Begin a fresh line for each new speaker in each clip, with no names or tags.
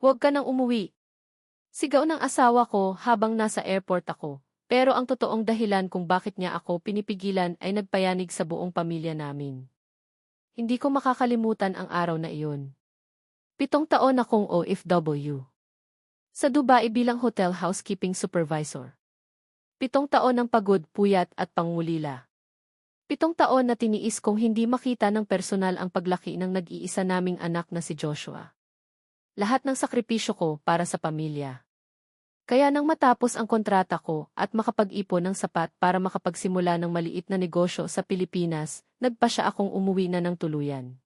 Huwag ka nang umuwi. Sigaw ng asawa ko habang nasa airport ako. Pero ang totoong dahilan kung bakit niya ako pinipigilan ay nagpayanig sa buong pamilya namin. Hindi ko makakalimutan ang araw na iyon. 7 taon akong OFW. Sa Dubai bilang hotel housekeeping supervisor. 7 taon ng pagod, puyat at pangulila. 7 taon na tiniis kong hindi makita ng personal ang paglaki ng nag-iisa naming anak na si Joshua. Lahat ng sakripisyo ko para sa pamilya. Kaya nang matapos ang kontrata ko at makapag-ipon ng sapat para makapagsimula ng maliit na negosyo sa Pilipinas, nagpasya akong umuwi na ng tuluyan.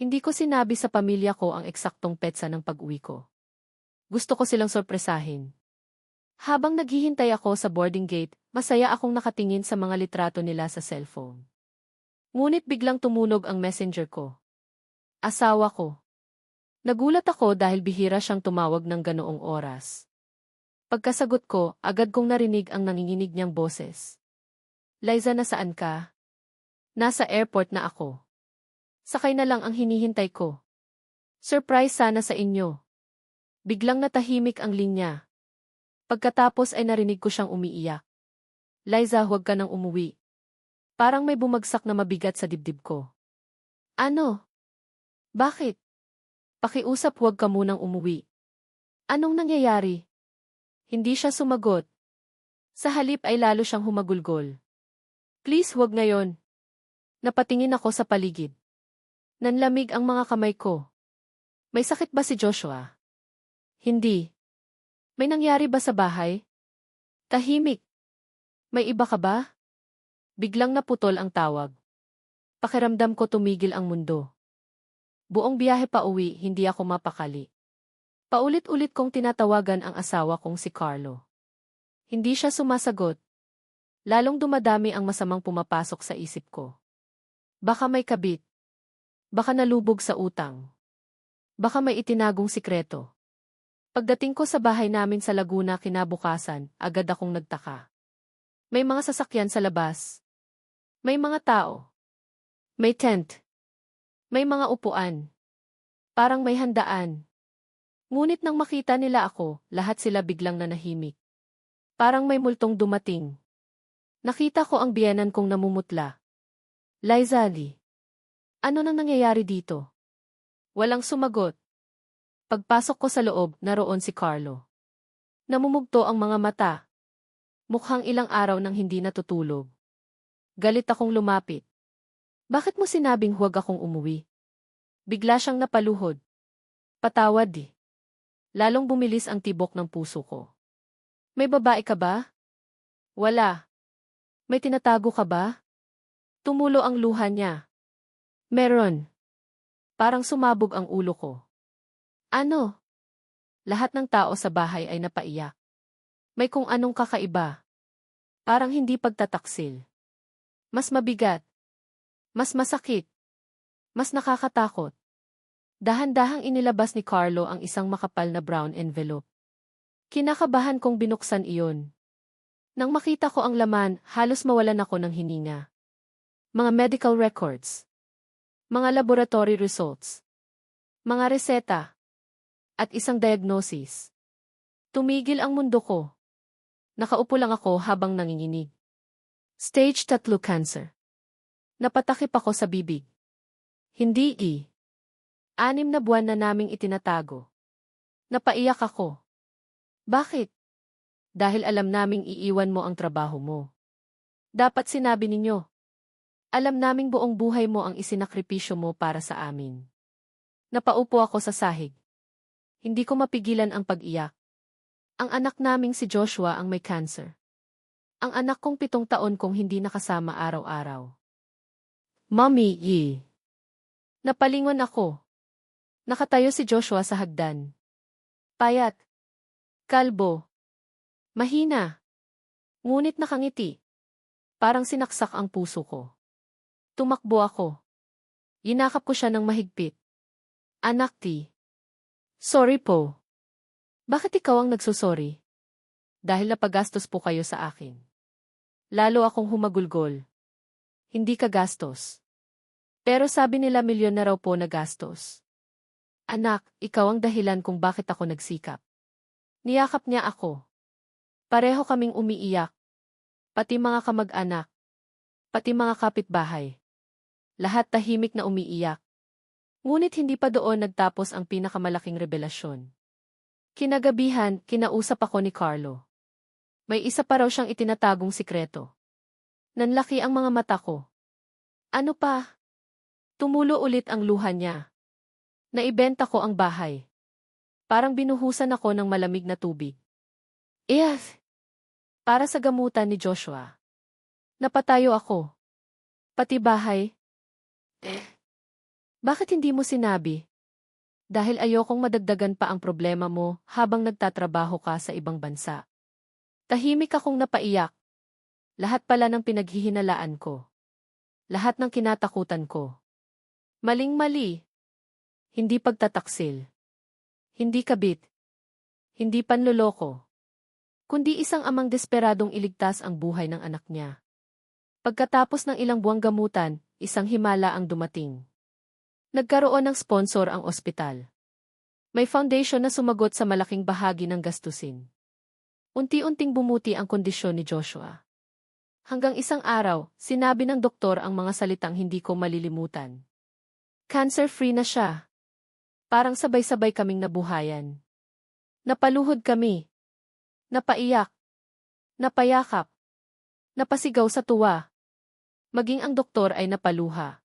Hindi ko sinabi sa pamilya ko ang eksaktong petsa ng pag-uwi ko. Gusto ko silang sorpresahin. Habang naghihintay ako sa boarding gate, masaya akong nakatingin sa mga litrato nila sa cellphone. Ngunit biglang tumunog ang messenger ko. Asawa ko. Nagulat ako dahil bihira siyang tumawag ng ganoong oras. Pagkasagot ko, agad kong narinig ang nanginginig niyang boses. Liza, nasaan ka? Nasa airport na ako. Sakay na lang ang hinihintay ko. Surprise sana sa inyo. Biglang natahimik ang linya. Pagkatapos ay narinig ko siyang umiiyak. Liza, huwag ka nang umuwi. Parang may bumagsak na mabigat sa dibdib ko. Ano? Bakit? Pakiusap, huwag ka munang umuwi. Anong nangyayari? Hindi siya sumagot. Sa halip ay lalo siyang humagulgol. Please, huwag ngayon. Napatingin ako sa paligid. Nanlamig ang mga kamay ko. May sakit ba si Joshua? Hindi. May nangyari ba sa bahay? Tahimik. May iba ka ba? Biglang naputol ang tawag. Pakiramdam ko tumigil ang mundo. Buong biyahe pa uwi, hindi ako mapakali. Paulit-ulit kong tinatawagan ang asawa kong si Carlo. Hindi siya sumasagot. Lalong dumadami ang masamang pumapasok sa isip ko. Baka may kabit. Baka nalubog sa utang. Baka may itinagong sikreto. Pagdating ko sa bahay namin sa Laguna kinabukasan, agad akong nagtaka. May mga sasakyan sa labas. May mga tao. May tent. May mga upuan. Parang may handaan. Ngunit nang makita nila ako, lahat sila biglang nanahimik. Parang may multong dumating. Nakita ko ang biyenan kong namumutla. Liza Lee. Ano nang nangyayari dito? Walang sumagot. Pagpasok ko sa loob, naroon si Carlo. Namumugto ang mga mata. Mukhang ilang araw nang hindi natutulog. Galit akong lumapit. Bakit mo sinabing huwag akong umuwi? Bigla siyang napaluhod. Patawad di. Lalong bumilis ang tibok ng puso ko. May babae ka ba? Wala. May tinatago ka ba? Tumulo ang luha niya. Meron. Parang sumabog ang ulo ko. Ano? Lahat ng tao sa bahay ay napaiyak. May kung anong kakaiba. Parang hindi pagtataksil. Mas mabigat. Mas masakit. Mas nakakatakot. Dahan-dahang inilabas ni Carlo ang isang makapal na brown envelope. Kinakabahan kong binuksan iyon. Nang makita ko ang laman, halos mawalan ako ng hininga. Mga medical records. Mga laboratory results. Mga reseta. At isang diagnosis. Tumigil ang mundo ko. Nakaupo lang ako habang nanginginig. Stage 3 cancer. Napatakip ako sa bibig. Hindi 6 na buwan na naming itinatago. Napaiyak ako. Bakit? Dahil alam naming iiwan mo ang trabaho mo. Dapat sinabi ninyo. Alam naming buong buhay mo ang isinakripisyo mo para sa amin. Napaupo ako sa sahig. Hindi ko mapigilan ang pag-iyak. Ang anak naming si Joshua ang may cancer. Ang anak kong 7 taon kong hindi nakasama araw-araw. Mommy, Napalingon ako. Nakatayo si Joshua sa hagdan. Payat. Kalbo. Mahina. Ngunit nakangiti. Parang sinaksak ang puso ko. Tumakbo ako. Yinakap ko siya ng mahigpit. Anak ti. Sorry po. Bakit ikaw ang nagsusorry? Dahil napagastos po kayo sa akin. Lalo akong humagulgol. Hindi ka gastos. Pero sabi nila milyon na raw po na gastos. Anak, ikaw ang dahilan kung bakit ako nagsikap. Niyakap niya ako. Pareho kaming umiiyak. Pati mga kamag-anak. Pati mga kapitbahay. Lahat tahimik na umiiyak. Ngunit hindi pa doon nagtapos ang pinakamalaking revelasyon. Kinagabihan, kinausap ako ni Carlo. May isa pa raw siyang itinatagong sikreto. Nanlaki ang mga mata ko. Ano pa? Tumulo ulit ang luha niya. Naibenta ko ang bahay. Parang binuhusan ako ng malamig na tubig. Yes! Para sa gamutan ni Joshua. Napatayo ako. Pati bahay. Bakit hindi mo sinabi? Dahil ayokong madagdagan pa ang problema mo habang nagtatrabaho ka sa ibang bansa. Tahimik akong napaiyak. Lahat pala ng pinaghihinalaan ko. Lahat ng kinatakutan ko. Maling-mali. Hindi pagtataksil. Hindi kabit. Hindi panloloko. Kundi isang amang desperadong iligtas ang buhay ng anak niya. Pagkatapos ng ilang buwang gamutan, isang himala ang dumating. Nagkaroon ng sponsor ang ospital. May foundation na sumagot sa malaking bahagi ng gastusin. Unti-unting bumuti ang kondisyon ni Joshua. Hanggang isang araw, sinabi ng doktor ang mga salitang hindi ko malilimutan. Cancer-free na siya. Parang sabay-sabay kaming nabuhayan. Napaluhod kami. Napaiyak. Napayakap. Napasigaw sa tuwa. Maging ang doktor ay napaluha.